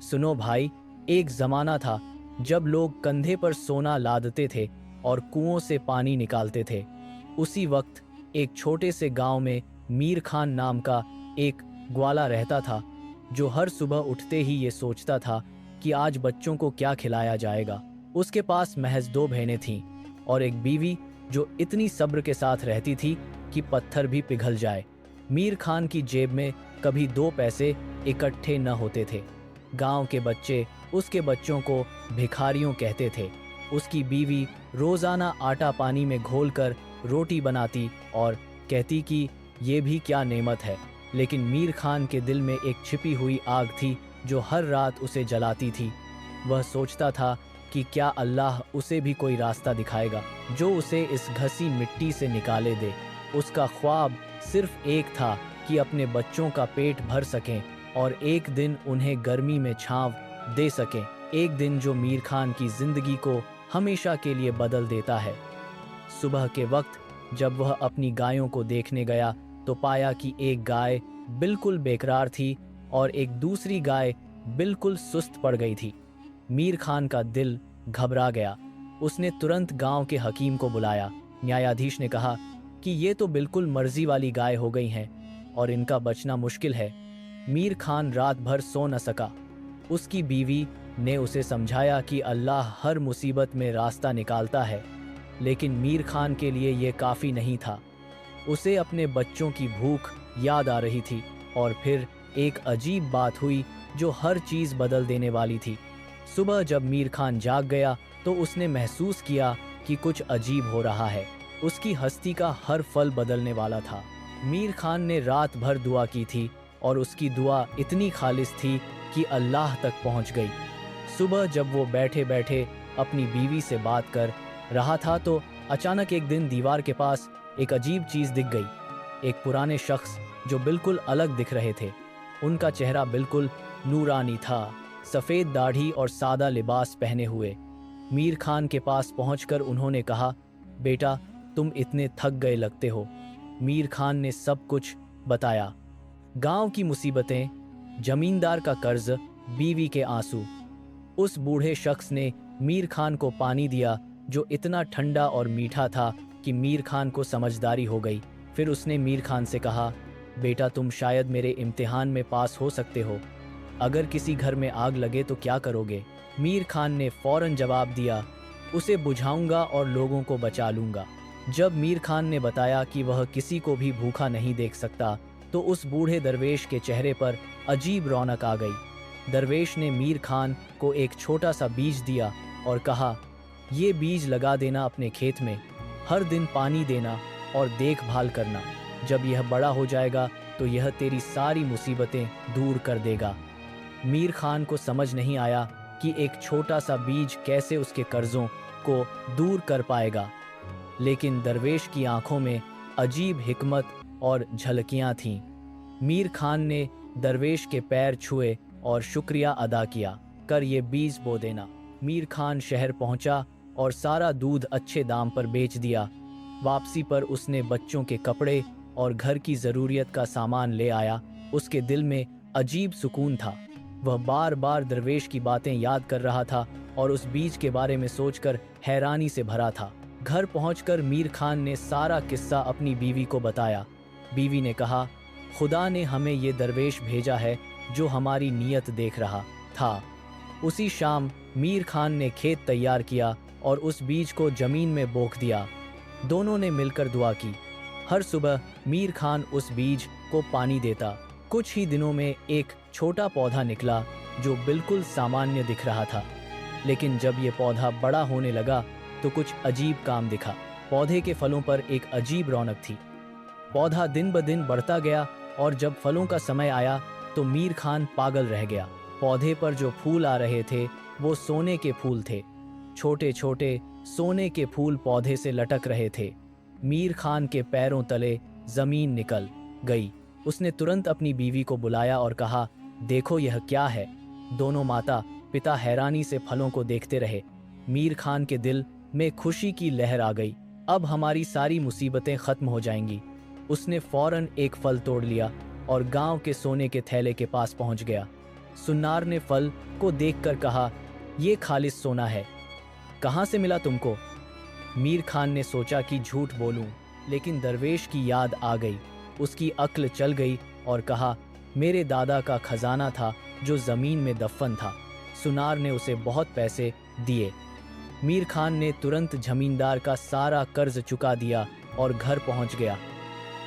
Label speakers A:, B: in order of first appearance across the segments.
A: सुनो भाई, एक जमाना था जब लोग कंधे पर सोना लादते थे और कुओं से पानी निकालते थे। उसी वक्त एक छोटे से गांव में मीर खान नाम का एक ग्वाला रहता था, जो हर सुबह उठते ही ये सोचता था कि आज बच्चों को क्या खिलाया जाएगा। उसके पास महज 2 बहनें थीं और एक बीवी जो इतनी सब्र के साथ रहती थी कि पत्थर भी पिघल जाए। मीर खान की जेब में कभी 2 पैसे इकट्ठे न होते थे। गांव के बच्चे उसके बच्चों को भिखारियों कहते थे। उसकी बीवी रोजाना आटा पानी में घोलकर रोटी बनाती और कहती कि ये भी क्या नेमत है। लेकिन मीर खान के दिल में एक छिपी हुई आग थी जो हर रात उसे जलाती थी। वह सोचता था कि क्या अल्लाह उसे भी कोई रास्ता दिखाएगा जो उसे इस घसी मिट्टी से निकाले दे। उसका ख्वाब सिर्फ एक था कि अपने बच्चों का पेट भर सकें और एक दिन उन्हें गर्मी में छांव दे सकें। एक दिन जो मीर खान की जिंदगी को हमेशा के लिए बदल देता है। सुबह के वक्त जब वह अपनी गायों को देखने गया तो पाया कि एक गाय बिल्कुल बेकरार थी और एक दूसरी गाय बिल्कुल सुस्त पड़ गई थी। मीर खान का दिल घबरा गया। उसने तुरंत गांव के हकीम को बुलाया। न्यायाधीश ने कहा कि ये तो बिल्कुल मर्जी वाली गाय हो गई हैं और इनका बचना मुश्किल है। मीर खान रात भर सो न सका। उसकी बीवी ने उसे समझाया कि अल्लाह हर मुसीबत में रास्ता निकालता है, लेकिन मीर खान के लिए ये काफ़ी नहीं था। उसे अपने बच्चों की भूख याद आ रही थी और फिर एक अजीब बात हुई जो हर चीज़ बदल देने वाली थी। सुबह जब मीर खान जाग गया तो उसने महसूस किया कि कुछ अजीब हो रहा है। उसकी हस्ती का हर फल बदलने वाला था। मीर खान ने रात भर दुआ की थी और उसकी दुआ इतनी खालिस थी कि अल्लाह तक पहुंच गई। सुबह जब वो बैठे बैठे अपनी बीवी से बात कर रहा था तो अचानक एक दिन दीवार के पास एक अजीब चीज़ दिख गई। एक पुराने शख्स जो बिल्कुल अलग दिख रहे थे। उनका चेहरा बिल्कुल नूरानी था, सफ़ेद दाढ़ी और सादा लिबास पहने हुए। मीर खान के पास पहुंचकर उन्होंने कहा, बेटा तुम इतने थक गए लगते हो। मीर खान ने सब कुछ बताया। गांव की मुसीबतें, जमींदार का कर्ज, बीवी के आंसू। उस बूढ़े शख्स ने मीर खान को पानी दिया जो इतना ठंडा और मीठा था कि मीर खान को समझदारी हो गई। फिर उसने मीर खान से कहा, बेटा तुम शायद मेरे इम्तिहान में पास हो सकते हो। अगर किसी घर में आग लगे तो क्या करोगे? मीर खान ने फौरन जवाब दिया, उसे बुझाऊंगा और लोगों को बचा लूंगा। जब मीर खान ने बताया कि वह किसी को भी भूखा नहीं देख सकता तो उस बूढ़े दरवेश के चेहरे पर अजीब रौनक आ गई। दरवेश ने मीर खान को एक छोटा सा बीज दिया और कहा, ये बीज लगा देना अपने खेत में, हर दिन पानी देना और देखभाल करना। जब यह बड़ा हो जाएगा तो यह तेरी सारी मुसीबतें दूर कर देगा। मीर खान को समझ नहीं आया कि एक छोटा सा बीज कैसे उसके कर्जों को दूर कर पाएगा, लेकिन दरवेश की आंखों में अजीब हिकमत और झलकियां थीं। मीर खान ने दरवेश के पैर छुए और शुक्रिया अदा किया, कर ये बीज बो देना। मीर खान शहर पहुंचा और सारा दूध अच्छे दाम पर बेच दिया। वापसी पर उसने बच्चों के कपड़े और घर की ज़रूरियत का सामान ले आया। उसके दिल में अजीब सुकून था। वह बार बार दरवेश की बातें याद कर रहा था और उस बीज के बारे में सोचकर हैरानी से भरा था। घर पहुंचकर मीर खान ने सारा किस्सा अपनी बीवी को बताया। बीवी ने कहा, खुदा ने हमें ये दरवेश भेजा है जो हमारी नीयत देख रहा था। उसी शाम मीर खान ने खेत तैयार किया और उस बीज को जमीन में बोख दिया। दोनों ने मिलकर दुआ की। हर सुबह मीर खान उस बीज को पानी देता। कुछ ही दिनों में एक छोटा पौधा निकला जो बिल्कुल सामान्य दिख रहा था, लेकिन जब ये पौधा बड़ा होने लगा तो कुछ अजीब काम दिखा। पौधे के फलों पर एक अजीब रौनक थी। पौधा दिन ब दिन बढ़ता गया और जब फलों का समय आया तो मीर खान पागल रह गया। पौधे पर जो फूल आ रहे थे वो सोने के फूल थे। छोटे छोटे सोने के फूल पौधे से लटक रहे थे। मीर खान के पैरों तले जमीन निकल गई। उसने तुरंत अपनी बीवी को बुलाया और कहा, देखो यह क्या है। दोनों माता पिता हैरानी से फलों को देखते रहे। मीर खान के दिल में खुशी की लहर आ गई। अब हमारी सारी मुसीबतें खत्म हो जाएंगी। उसने फौरन एक फल तोड़ लिया और गांव के सोने के थैले के पास पहुंच गया। सुनार ने फल को देखकर कहा, ये खालिस सोना है, कहाँ से मिला तुमको? मीर खान ने सोचा कि झूठ बोलूं, लेकिन दरवेश की याद आ गई। उसकी अक्ल चल गई और कहा, मेरे दादा का खजाना था जो जमीन में दफन था। सुनार ने उसे बहुत पैसे दिए। मीर खान ने तुरंत जमींदार का सारा कर्ज चुका दिया और घर पहुंच गया।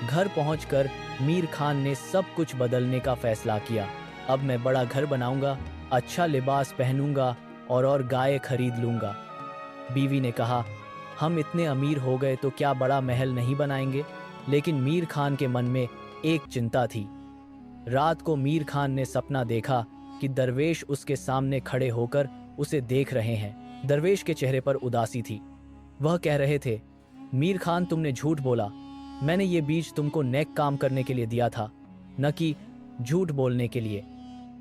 A: घर पहुंचकर मीर खान ने सब कुछ बदलने का फैसला किया। अब मैं बड़ा घर बनाऊंगा, अच्छा लिबास पहनूंगा और गाय खरीद लूंगा। बीवी ने कहा, हम इतने अमीर हो गए तो क्या बड़ा महल नहीं बनाएंगे? लेकिन मीर खान के मन में एक चिंता थी। रात को मीर खान ने सपना देखा कि दरवेश उसके सामने खड़े होकर उसे देख रहे हैं। दरवेश के चेहरे पर उदासी थी। वह कह रहे थे, मीर खान, तुमने झूठ बोला। मैंने ये बीज तुमको नेक काम करने के लिए दिया था, न कि झूठ बोलने के लिए।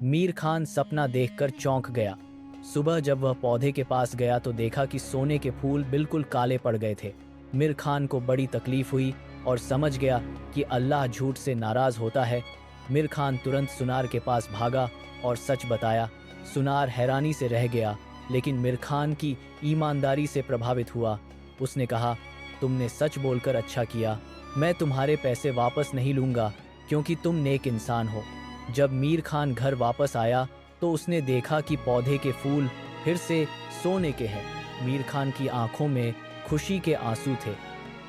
A: मीर खान सपना देखकर चौंक गया। सुबह जब वह पौधे के पास गया तो देखा कि सोने के फूल बिल्कुल काले पड़ गए थे। मीर खान को बड़ी तकलीफ हुई और समझ गया कि अल्लाह झूठ से नाराज होता है। मीर खान तुरंत सुनार के पास भागा और सच बताया। सुनार हैरानी से रह गया, लेकिन मीर खान की ईमानदारी से प्रभावित हुआ। उसने कहा, तुमने सच बोलकर अच्छा किया। मैं तुम्हारे पैसे वापस नहीं लूँगा, क्योंकि तुम नेक इंसान हो। जब मीर खान घर वापस आया तो उसने देखा कि पौधे के फूल फिर से सोने के हैं। मीर खान की आंखों में खुशी के आंसू थे।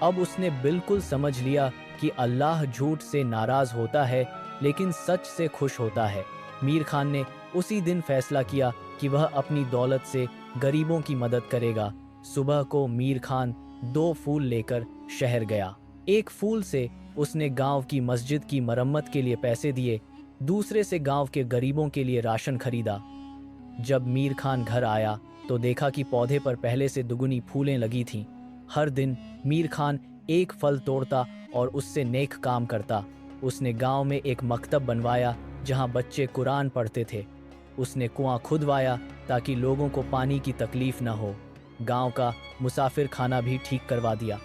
A: अब उसने बिल्कुल समझ लिया कि अल्लाह झूठ से नाराज होता है, लेकिन सच से खुश होता है। मीर खान ने उसी दिन फैसला किया कि वह अपनी दौलत से गरीबों की मदद करेगा। सुबह को मीर खान 2 फूल लेकर शहर गया। एक फूल से उसने गांव की मस्जिद की मरम्मत के लिए पैसे दिए, दूसरे से गांव के गरीबों के लिए राशन खरीदा। जब मीर खान घर आया तो देखा कि पौधे पर पहले से दुगुनी फूलें लगी थीं। हर दिन मीर खान एक फल तोड़ता और उससे नेक काम करता। उसने गांव में एक मकतब बनवाया जहां बच्चे कुरान पढ़ते थे। उसने कुआं खुदवाया ताकि लोगों को पानी की तकलीफ न हो। गांव का मुसाफिर खाना भी ठीक करवा दिया।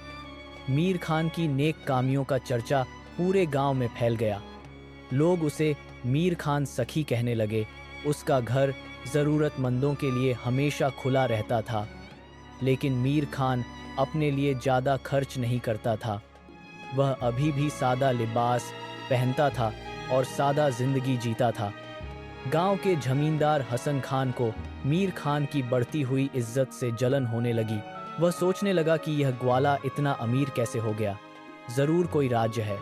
A: मीर खान की नेक कामियों का चर्चा पूरे गांव में फैल गया। लोग उसे मीर खान सखी कहने लगे। उसका घर ज़रूरतमंदों के लिए हमेशा खुला रहता था, लेकिन मीर खान अपने लिए ज़्यादा खर्च नहीं करता था। वह अभी भी सादा लिबास पहनता था और सादा जिंदगी जीता था। गांव के जमींदार हसन खान को मीर खान की बढ़ती हुई इज्जत से जलन होने लगी। वह सोचने लगा कि यह ग्वाला इतना अमीर कैसे हो गया, ज़रूर कोई राज्य है।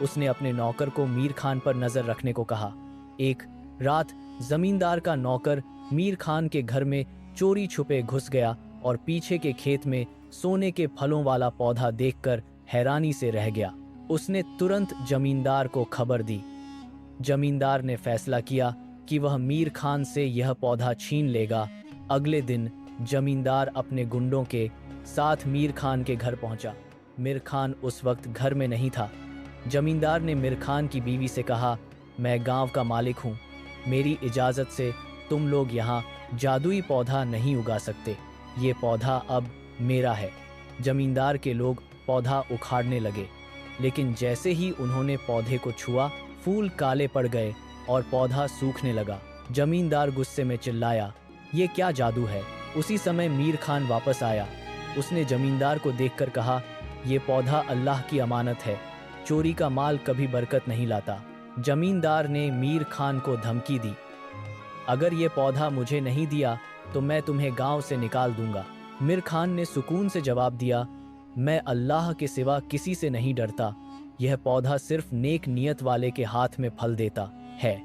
A: उसने अपने नौकर को मीर खान पर नजर रखने को कहा। एक रात जमींदार का नौकर मीर खान के घर में चोरी छुपे घुस गया और पीछे के खेत में सोने के फलों वाला पौधा देखकर हैरानी से रह गया। उसने तुरंत जमींदार को खबर दी। जमींदार ने फैसला किया कि वह मीर खान से यह पौधा छीन लेगा। अगले दिन जमींदार अपने गुंडों के साथ मीर खान के घर पहुंचा। मीर खान उस वक्त घर में नहीं था। जमींदार ने मीर खान की बीवी से कहा, मैं गांव का मालिक हूँ, मेरी इजाज़त से तुम लोग यहाँ जादुई पौधा नहीं उगा सकते। ये पौधा अब मेरा है। जमींदार के लोग पौधा उखाड़ने लगे, लेकिन जैसे ही उन्होंने पौधे को छुआ, फूल काले पड़ गए और पौधा सूखने लगा। जमींदार गुस्से में चिल्लाया, ये क्या जादू है? उसी समय मीर खान वापस आया। उसने जमींदार को देखकर कहा, ये पौधा अल्लाह की अमानत है, चोरी का माल कभी बरकत नहीं लाता। जमींदार ने मीर खान को धमकी दी, अगर ये पौधा मुझे नहीं दिया तो मैं तुम्हें गांव से निकाल दूंगा। मीर खान ने सुकून से जवाब दिया, मैं अल्लाह के सिवा किसी से नहीं डरता। यह पौधा सिर्फ नेक नियत वाले के हाथ में फल देता है।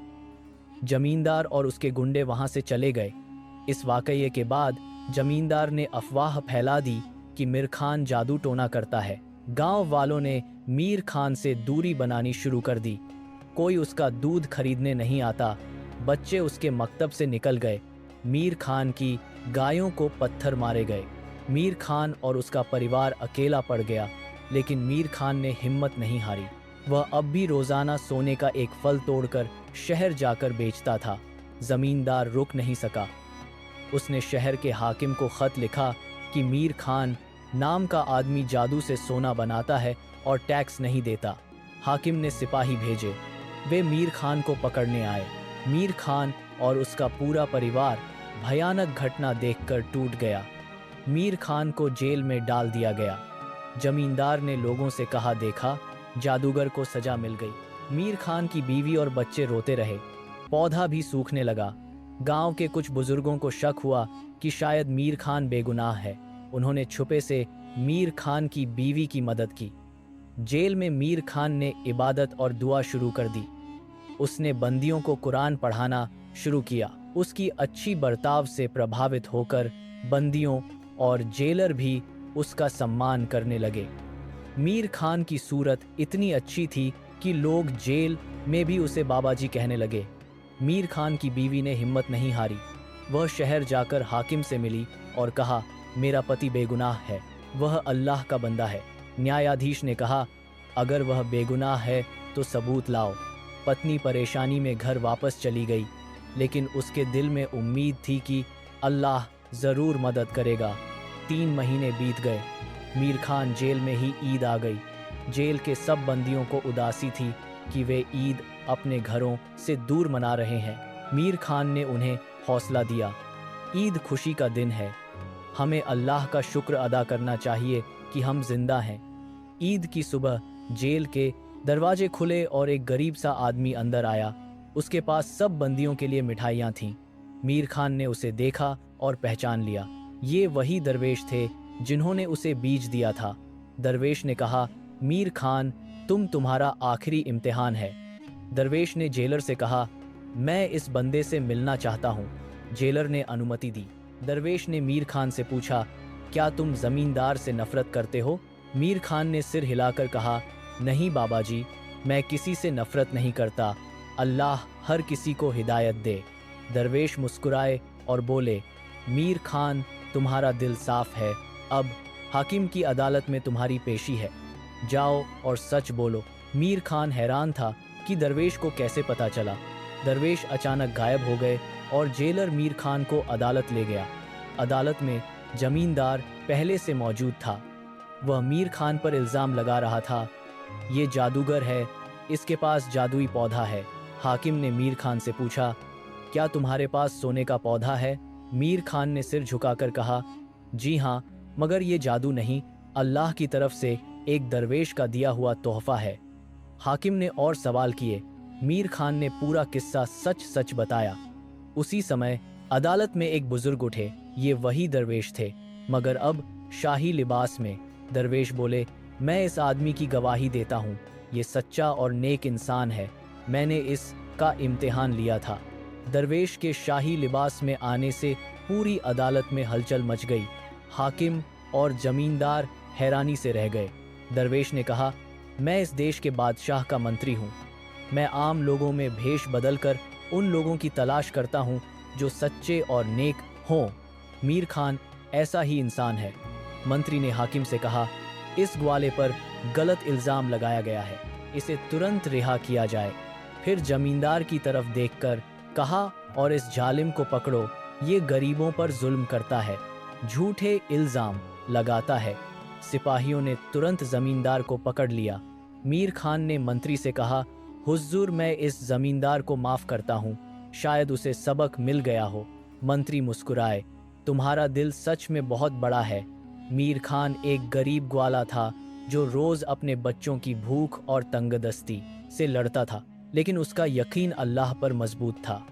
A: जमींदार और उसके गुंडे वहां से चले गए। इस वाकये के बाद जमींदार ने अफवाह फैला दी कि मीर खान जादू टोना करता है। गांव वालों ने मीर खान से दूरी बनानी शुरू कर दी। कोई उसका दूध खरीदने नहीं आता। बच्चे उसके मकतब से निकल गए। मीर खान की गायों को पत्थर मारे गए। मीर खान और उसका परिवार अकेला पड़ गया, लेकिन मीर खान ने हिम्मत नहीं हारी। वह अब भी रोजाना सोने का एक फल तोड़कर शहर जाकर बेचता था। जमींदार रुक नहीं सका। उसने शहर के हाकिम को खत लिखा कि मीर खान नाम का आदमी जादू से सोना बनाता है और टैक्स नहीं देता। हाकिम ने सिपाही भेजे। वे मीर खान को पकड़ने आए। मीर खान और उसका पूरा परिवार भयानक घटना देखकर टूट गया। मीर खान को जेल में डाल दिया गया। जमींदार ने लोगों से कहा, देखा, जादूगर को सजा मिल गई। मीर खान की बीवी और बच्चे रोते रहे। पौधा भी सूखने लगा। गांव के कुछ बुजुर्गों को शक हुआ कि शायद मीर खान बेगुनाह है। उन्होंने छुपे से मीर खान की बीवी की मदद की। जेल में मीर खान ने इबादत और दुआ शुरू कर दी। उसने बंदियों को कुरान पढ़ाना शुरू किया। उसकी अच्छी बर्ताव से प्रभावित होकर बंदियों और जेलर भी उसका सम्मान करने लगे। मीर खान की सूरत इतनी अच्छी थी कि लोग जेल में भी उसे बाबाजी कहने लगे। मीर खान की बीवी ने हिम्मत नहीं हारी। वह शहर जाकर हाकिम से मिली और कहा, मेरा पति बेगुनाह है, वह अल्लाह का बंदा है। न्यायाधीश ने कहा, अगर वह बेगुनाह है तो सबूत लाओ। पत्नी परेशानी में घर वापस चली गई, लेकिन उसके दिल में उम्मीद थी कि अल्लाह ज़रूर मदद करेगा। 3 महीने बीत गए। मीर खान जेल में ही ईद आ गई। जेल के सब बंदियों को उदासी थी कि वे ईद अपने घरों से दूर मना रहे हैं। मीर खान ने उन्हें हौसला दिया, ईद खुशी का दिन है, हमें अल्लाह का शुक्र अदा करना चाहिए कि हम जिंदा हैं। ईद की सुबह जेल के दरवाजे खुले और एक गरीब सा आदमी अंदर आया। उसके पास सब बंदियों के लिए मिठाइयाँ थीं। मीर खान ने उसे देखा और पहचान लिया। ये वही दरवेश थे जिन्होंने उसे बीज दिया था। दरवेश ने कहा, मीर खान, तुम्हारा आखिरी इम्तिहान है। दरवेश ने जेलर से कहा, मैं इस बंदे से मिलना चाहता हूँ। जेलर ने अनुमति दी। दरवेश ने मीर खान से पूछा, क्या तुम जमींदार से नफरत करते हो? मीर खान ने सिर हिलाकर कहा, नहीं बाबाजी, मैं किसी से नफरत नहीं करता। अल्लाह हर किसी को हिदायत दे। दरवेश मुस्कुराए और बोले, मीर खान, तुम्हारा दिल साफ है। अब हाकिम की अदालत में तुम्हारी पेशी है, जाओ और सच बोलो। मीर खान हैरान था कि दरवेश को कैसे पता चला। दरवेश अचानक गायब हो गए और जेलर मीर खान को अदालत ले गया। अदालत में जमींदार पहले से मौजूद था। वह मीर खान पर इल्ज़ाम लगा रहा था, ये जादूगर है, इसके पास जादुई पौधा है। हाकिम ने मीर खान से पूछा, क्या तुम्हारे पास सोने का पौधा है? मीर खान ने सिर झुकाकर कहा, जी हाँ, मगर ये जादू नहीं, अल्लाह की तरफ से एक दरवेश का दिया हुआ तोहफा है। हाकिम ने और सवाल किए। मीर खान ने पूरा किस्सा सच सच बताया। उसी समय अदालत में एक बुजुर्ग उठे। ये वही दरवेश थे, मगर अब शाही लिबास में। दरवेश बोले, मैं इस आदमी की गवाही देता हूँ, ये सच्चा और नेक इंसान है। मैंने इसका इम्तिहान लिया था। दरवेश के शाही लिबास में आने से पूरी अदालत में हलचल मच गई। हाकिम और जमींदार हैरानी से रह गए। दरवेश ने कहा, मैं इस देश के बादशाह का मंत्री हूँ। मैं आम लोगों में भेष बदलकर उन लोगों की तलाश करता हूँ जो सच्चे और नेक हों। मीर खान ऐसा ही इंसान है। मंत्री ने हाकिम से कहा, इस ग्वाले पर गलत इल्ज़ाम लगाया गया है, इसे तुरंत रिहा किया जाए। फिर जमींदार की तरफ देखकर कहा, और इस जालिम को पकड़ो, ये गरीबों पर जुल्म करता है, झूठे इल्ज़ाम लगाता है। सिपाहियों ने तुरंत जमींदार को पकड़ लिया। मीर खान ने मंत्री से कहा, हुज़्ज़ूर, मैं इस जमींदार को माफ़ करता हूँ, शायद उसे सबक मिल गया हो। मंत्री मुस्कुराए, तुम्हारा दिल सच में बहुत बड़ा है। मीर खान एक गरीब ग्वाला था जो रोज़ अपने बच्चों की भूख और तंगदस्ती से लड़ता था, लेकिन उसका यकीन अल्लाह पर मजबूत था।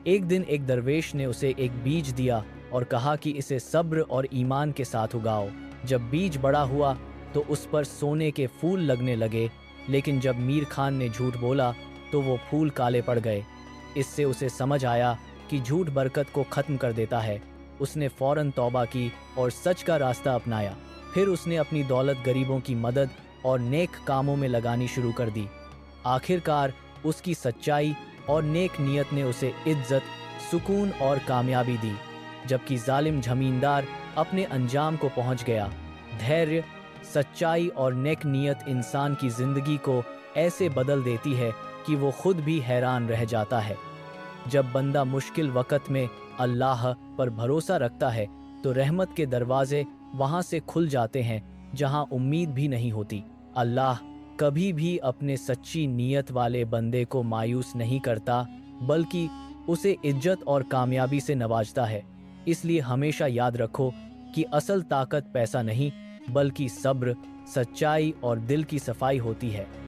A: एक दिन एक दरवेश ने उसे एक बीज दिया और कहा कि इसे सब्र और ईमान के साथ उगाओ। जब बीज बड़ा हुआ तो उस पर सोने के फूल लगने लगे, लेकिन जब मीर खान ने झूठ बोला तो वो फूल काले पड़ गए। इससे उसे समझ आया कि झूठ बरकत को ख़त्म कर देता है। उसने फ़ौरन तौबा की और सच का रास्ता अपनाया। फिर उसने अपनी दौलत गरीबों की मदद और नेक कामों में लगानी शुरू कर दी। आखिरकार उसकी सच्चाई और नेक नीयत ने उसे इज्जत, सुकून और कामयाबी दी। जबकि जालिम जमींदार अपने अंजाम को पहुंच गया। धैर्य, सच्चाई और नेक नीयत इंसान की ज़िंदगी को ऐसे बदल देती है कि वो खुद भी हैरान रह जाता है। जब बंदा मुश्किल वक़्त में अल्लाह पर भरोसा रखता है तो रहमत के दरवाजे वहाँ से खुल जाते हैं जहाँ उम्मीद भी नहीं होती। अल्लाह कभी भी अपने सच्ची नीयत वाले बंदे को मायूस नहीं करता, बल्कि उसे इज्जत और कामयाबी से नवाजता है। इसलिए हमेशा याद रखो कि असल ताकत पैसा नहीं, बल्कि सब्र, सच्चाई और दिल की सफाई होती है।